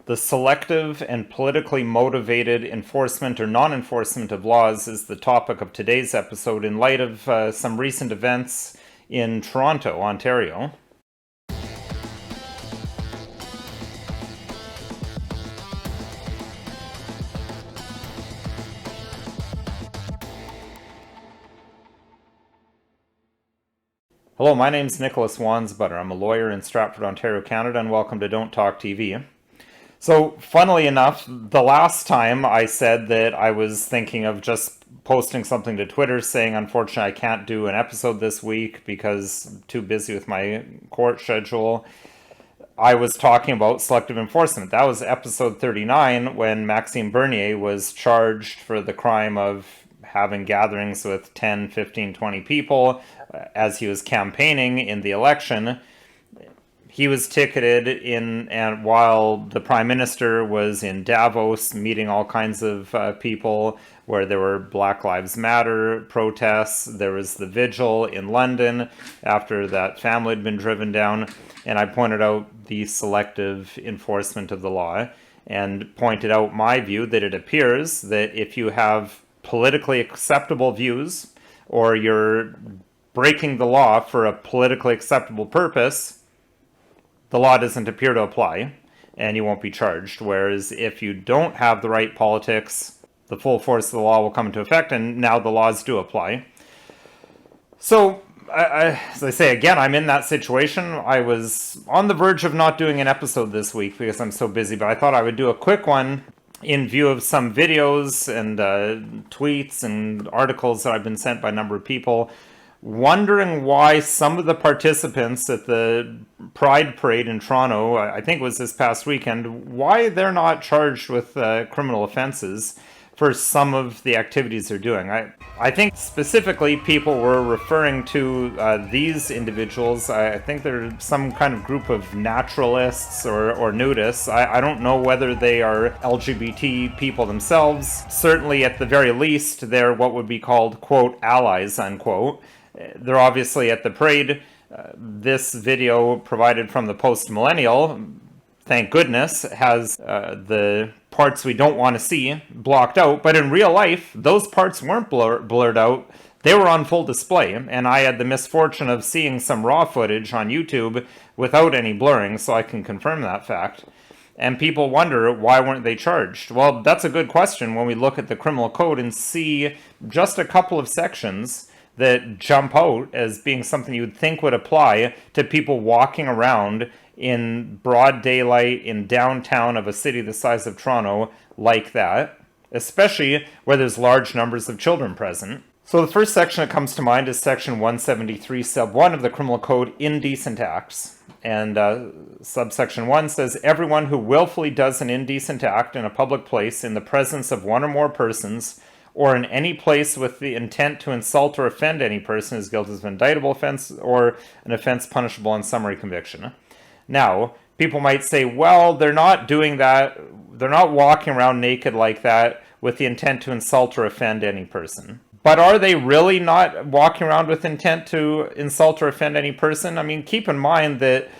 The selective and politically motivated enforcement or non-enforcement of laws is the topic of today's episode in light of some recent events in Toronto, Ontario. Hello, my name's Nicholas Wansbutter. I'm a lawyer in Stratford, Ontario, Canada, and welcome to Don't Talk TV. So, funnily enough, the last time I said that I was thinking of just posting something to Twitter saying, unfortunately, I can't do an episode this week because I'm too busy with my court schedule, I was talking about selective enforcement. That was episode 39 when Maxime Bernier was charged for the crime of having gatherings with 10, 15, 20 people as he was campaigning in the election. He was ticketed and while the Prime Minister was in Davos meeting all kinds of people where there were Black Lives Matter protests. There was the vigil in London after that family had been driven down. And I pointed out the selective enforcement of the law and pointed out my view that it appears that if you have politically acceptable views or you're breaking the law for a politically acceptable purpose, the law doesn't appear to apply and you won't be charged. Whereas if you don't have the right politics, the full force of the law will come into effect, and now the laws do apply. So, as I say again, I'm in that situation. I was on the verge of not doing an episode this week because I'm so busy, but I thought I would do a quick one in view of some videos and tweets and articles that I've been sent by a number of people wondering why some of the participants at the Pride Parade in Toronto, I think it was this past weekend, why they're not charged with criminal offenses for some of the activities they're doing. I think specifically people were referring to these individuals. I think they're some kind of group of naturalists or nudists. I don't know whether they are LGBT people themselves. Certainly, at the very least, they're what would be called, quote, allies, unquote. They're obviously at the parade. This video provided from the Post-Millennial, thank goodness, has the parts we don't want to see blocked out. But in real life, those parts weren't blurred out. They were on full display. And I had the misfortune of seeing some raw footage on YouTube without any blurring, so I can confirm that fact. And people wonder, why weren't they charged? Well, that's a good question when we look at the criminal code and see just a couple of sections that jump out as being something you would think would apply to people walking around in broad daylight in downtown of a city the size of Toronto like that, especially where there's large numbers of children present. So the first section that comes to mind is section 173 sub 1 of the criminal code, indecent acts. And subsection 1 says, everyone who willfully does an indecent act in a public place in the presence of one or more persons or in any place with the intent to insult or offend any person is guilty of an indictable offense or an offense punishable on summary conviction. Now, people might say, well, they're not doing that. They're not walking around naked like that with the intent to insult or offend any person. But are they really not walking around with intent to insult or offend any person? I mean, keep in mind that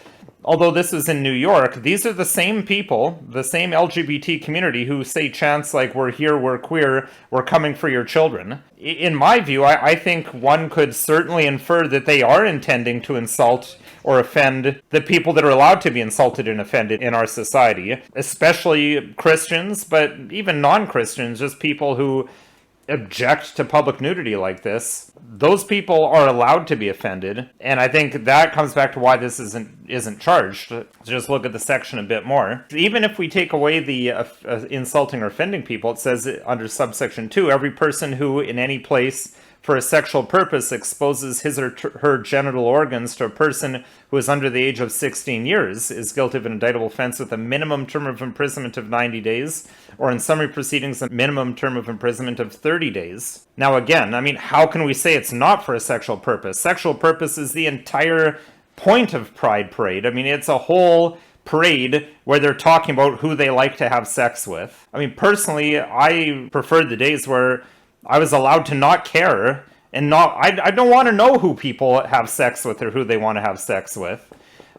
although this was in New York, these are the same people, the same LGBT community who say chants like, we're here, we're queer, we're coming for your children. In my view, I think one could certainly infer that they are intending to insult or offend the people that are allowed to be insulted and offended in our society, especially Christians, but even non-Christians, just people who object to public nudity like this. Those people are allowed to be offended, and I think that comes back to why this isn't charged. Just look at the section a bit more. Even if we take away the insulting or offending people, it says under subsection 2, every person who in any place for a sexual purpose exposes his or her genital organs to a person who is under the age of 16 years is guilty of an indictable offense with a minimum term of imprisonment of 90 days, or in summary proceedings, a minimum term of imprisonment of 30 days. Now again, I mean, how can we say it's not for a sexual purpose? Sexual purpose is the entire point of Pride Parade. I mean, it's a whole parade where they're talking about who they like to have sex with. I mean, personally, I preferred the days where I was allowed to not care and I don't want to know who people have sex with or who they want to have sex with.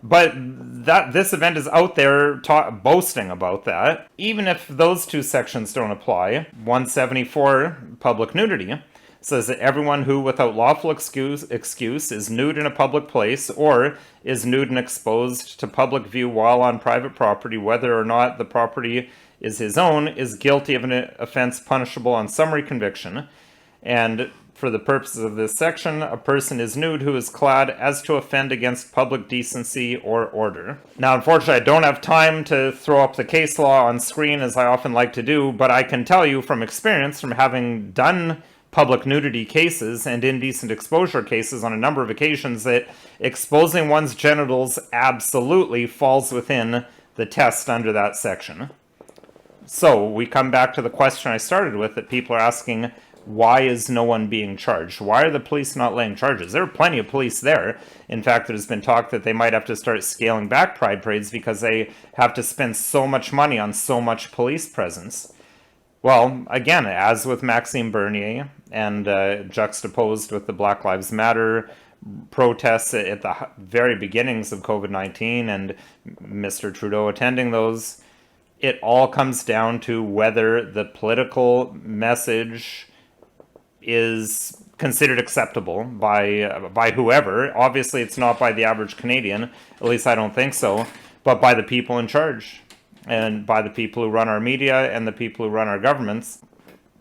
But this event is out there boasting about that. Even if those two sections don't apply, 174, public nudity, says that everyone who, without lawful excuse, is nude in a public place or is nude and exposed to public view while on private property, whether or not the property is his own, is guilty of an offense punishable on summary conviction. And for the purposes of this section, a person is nude who is clad as to offend against public decency or order. Now, unfortunately, I don't have time to throw up the case law on screen as I often like to do, but I can tell you from experience, from having done public nudity cases and indecent exposure cases on a number of occasions, that exposing one's genitals absolutely falls within the test under that section. So we come back to the question I started with, that people are asking, why is no one being charged? Why are the police not laying charges? There are plenty of police there. In fact, there's been talk that they might have to start scaling back pride parades because they have to spend so much money on so much police presence. Well, again, as with Maxime Bernier and juxtaposed with the Black Lives Matter protests at the very beginnings of COVID-19 and Mr. Trudeau attending those, it all comes down to whether the political message is considered acceptable by whoever. Obviously, it's not by the average Canadian, at least I don't think so, but by the people in charge and by the people who run our media and the people who run our governments.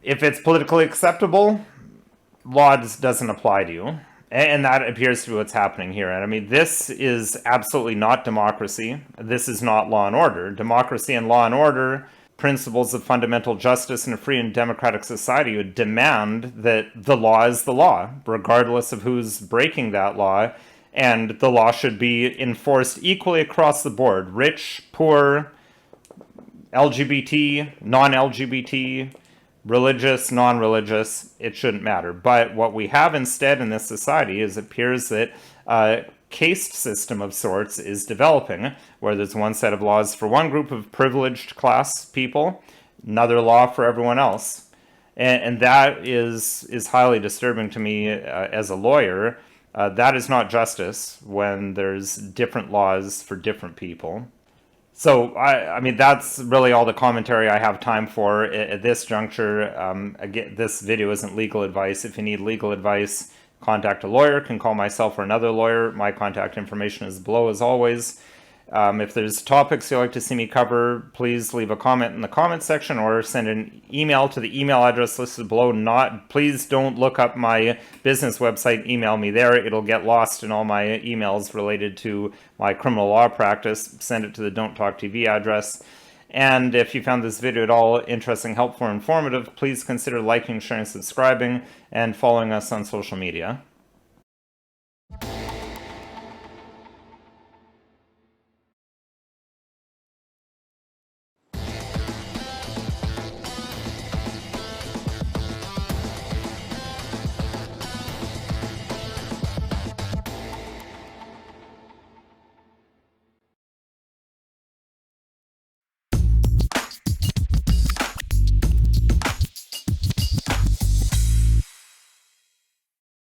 If it's politically acceptable, law doesn't apply to you. And that appears to be what's happening here. And I mean, this is absolutely not democracy. This is not law and order. Democracy and law and order, principles of fundamental justice in a free and democratic society, would demand that the law is the law, regardless of who's breaking that law. And the law should be enforced equally across the board. Rich, poor, LGBT, non-LGBT, religious, non-religious, it shouldn't matter. But what we have instead in this society is, it appears that a caste system of sorts is developing, where there's one set of laws for one group of privileged class people, another law for everyone else. And that is highly disturbing to me as a lawyer. That is not justice when there's different laws for different people. So, I mean, that's really all the commentary I have time for at this juncture. Again, this video isn't legal advice. If you need legal advice, contact a lawyer. Can call myself or another lawyer. My contact information is below, as always. If there's topics you'd like to see me cover, please leave a comment in the comment section or send an email to the email address listed below. Please don't look up my business website, email me there. It'll get lost in all my emails related to my criminal law practice. Send it to the Don't Talk TV address. And if you found this video at all interesting, helpful, or informative, please consider liking, sharing, subscribing, and following us on social media.